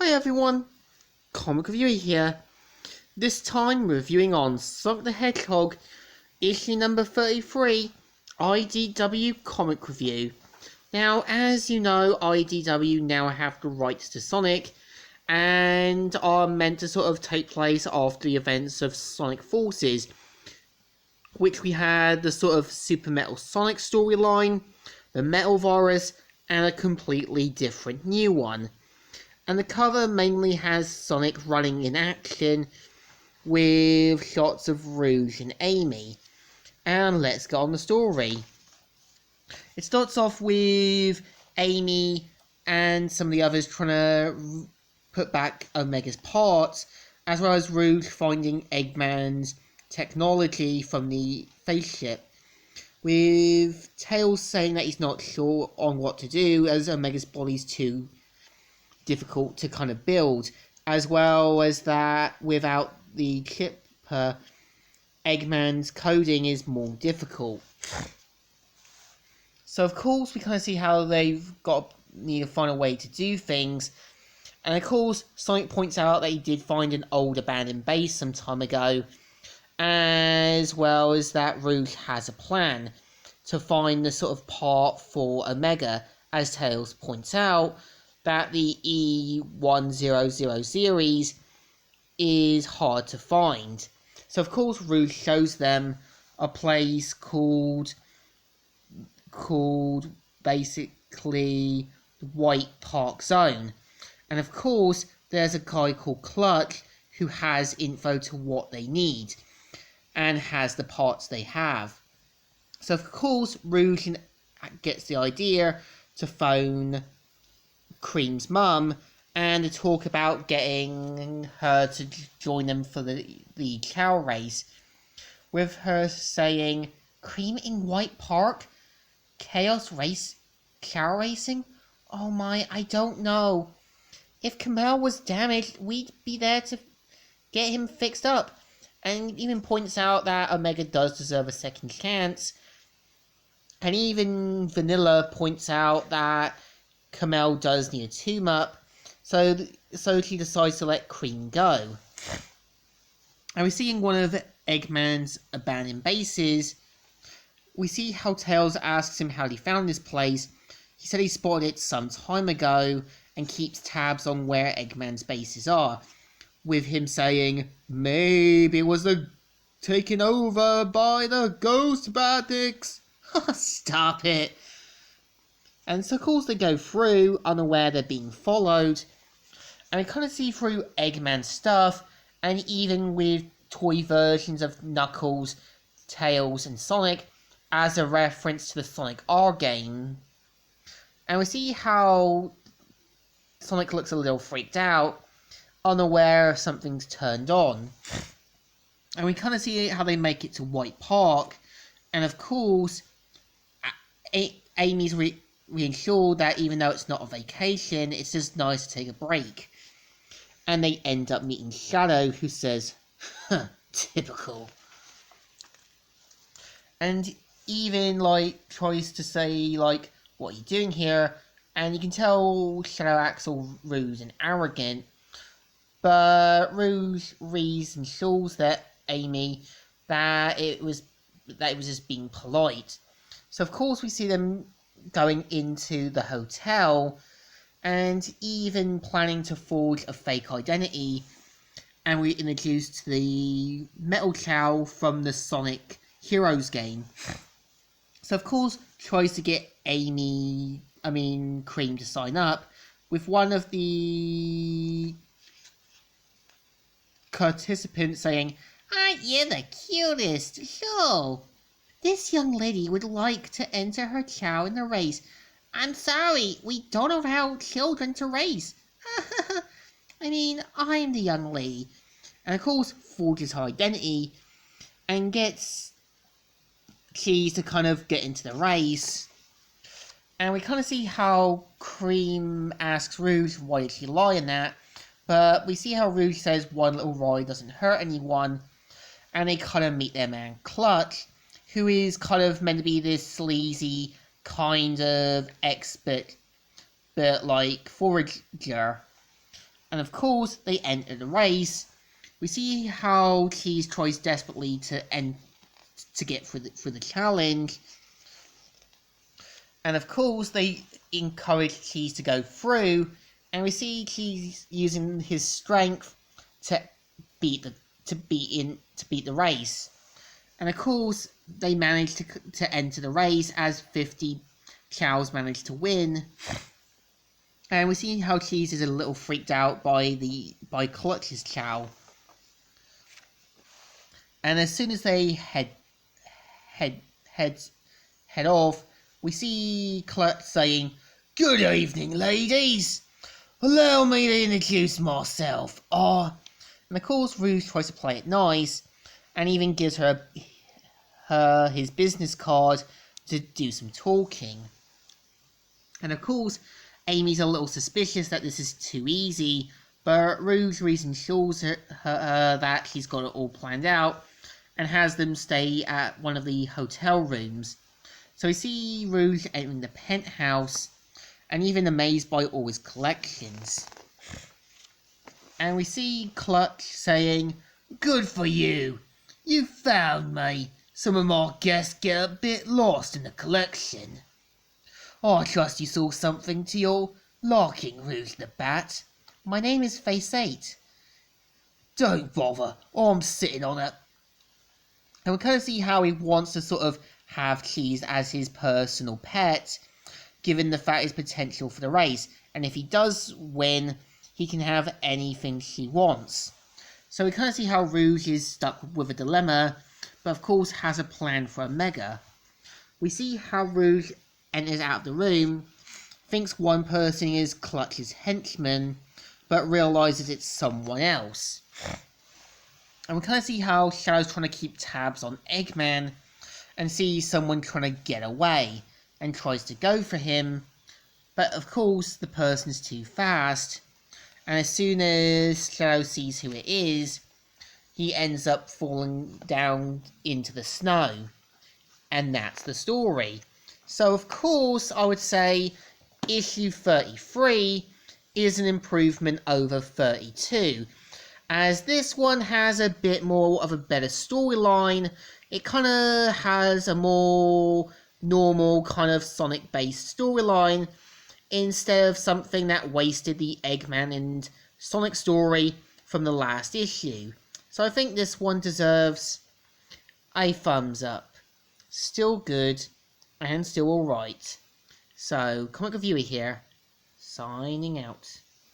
Hi everyone, Comic Reviewer here. This time reviewing on Sonic the Hedgehog, issue number 33, IDW Comic Review. Now, as you know, IDW now have the rights to Sonic, and are meant to sort of take place after the events of Sonic Forces, which we had the sort of Super Metal Sonic storyline, the Metal Virus, and a completely different new one. And the cover mainly has Sonic running in action with shots of Rouge and Amy. And let's get on the story. It starts off with Amy and some of the others trying to put back Omega's parts, as well as Rouge finding Eggman's technology from the spaceship, with Tails saying that he's not sure on what to do as Omega's body's too difficult to kind of build, as well as that without the chipper, Eggman's coding is more difficult. So of course we kind of see how they've need to find a way to do things, and of course Sonic points out that he did find an old abandoned base some time ago, as well as that Rouge has a plan to find the sort of part for Omega, as Tails points out that the E100 series is hard to find. So of course Rouge shows them a place called basically White Park Zone. And of course there's a guy called Clutch who has info to what they need and has the parts they have. So of course Rouge gets the idea to phone Cream's mum and to talk about getting her to join them for the chao race, with her saying, "Cream in White Park? Chaos race? Chao racing? Oh my, I don't know. If Kamel was damaged, we'd be there to get him fixed up." And even points out that Omega does deserve a second chance. And even Vanilla points out that Kamel does need a tune-up, so she decides to let Cream go. And we see in one of Eggman's abandoned bases, we see how Tails asks him how he found this place. He said he spotted it some time ago and keeps tabs on where Eggman's bases are, with him saying, "Maybe it was taken over by the Ghost Bandits." Stop it. And so of course they go through, unaware they're being followed, and we kind of see through Eggman's stuff, and even with toy versions of Knuckles, Tails and Sonic, as a reference to the Sonic R game. And we see how Sonic looks a little freaked out, unaware if something's turned on. And we kind of see how they make it to White Park, and of course Amy's reassured that even though it's not a vacation, it's just nice to take a break. And they end up meeting Shadow, who says, "Huh, typical." And even tries to say "What are you doing here?" And you can tell Shadow acts all rude and arrogant, but Rouge reassures that Amy that it was just being polite. So of course we see them going into the hotel and even planning to forge a fake identity, and we're introduced to the Metal Chao from the Sonic Heroes game. So of course tries to get Cream to sign up, with one of the participants saying, "Aren't you the cutest? Sure. This young lady would like to enter her chao in the race. I'm sorry, we don't allow children to race." I'm the young lady. And of course forges her identity and gets Cheese to kind of get into the race. And we kind of see how Cream asks Rouge why did she lie in that, but we see how Rouge says one little lie doesn't hurt anyone, and they kind of meet their man Clutch, who is kind of meant to be this sleazy kind of expert, but forager. And of course, they enter the race. We see how Cheese tries desperately to get through the challenge. And of course, they encourage Cheese to go through. And we see Cheese using his strength to beat the race. And of course, they manage to enter the race as 50 chows manage to win. And we see how Cheese is a little freaked out by Clutch's chow. And as soon as they head off, we see Clutch saying, "Good evening, ladies. Allow me to introduce myself." And of course, Rouge tries to play it nice, and even gives her his business card to do some talking. And of course, Amy's a little suspicious that this is too easy, but Rouge reassures her that he's got it all planned out, and has them stay at one of the hotel rooms. So we see Rouge entering the penthouse, and even amazed by all his collections. And we see Clutch saying, "Good for you. You found me. Some of my guests get a bit lost in the collection. I trust you saw something to your liking, Rouge the Bat. My name is Face 8. Don't bother, I'm sitting on it." And we kind of see how he wants to sort of have Cheese as his personal pet, given the fact his potential for the race. And if he does win, he can have anything he wants. So we kind of see how Rouge is stuck with a dilemma, but of course has a plan for Omega. We see how Rouge enters out of the room, thinks one person is Clutch's henchman, but realises it's someone else. And we kind of see how Shadow's trying to keep tabs on Eggman, and sees someone trying to get away, and tries to go for him, but of course the person's too fast, and as soon as Shadow sees who it is, he ends up falling down into the snow. And that's the story. So of course I would say issue 33 is an improvement over 32, as this one has a bit more of a better storyline. It kind of has a more normal kind of Sonic based storyline, instead of something that wasted the Eggman and Sonic story from the last issue. So I think this one deserves a thumbs up. Still good, and still alright. So, Comic Reviewer here, signing out.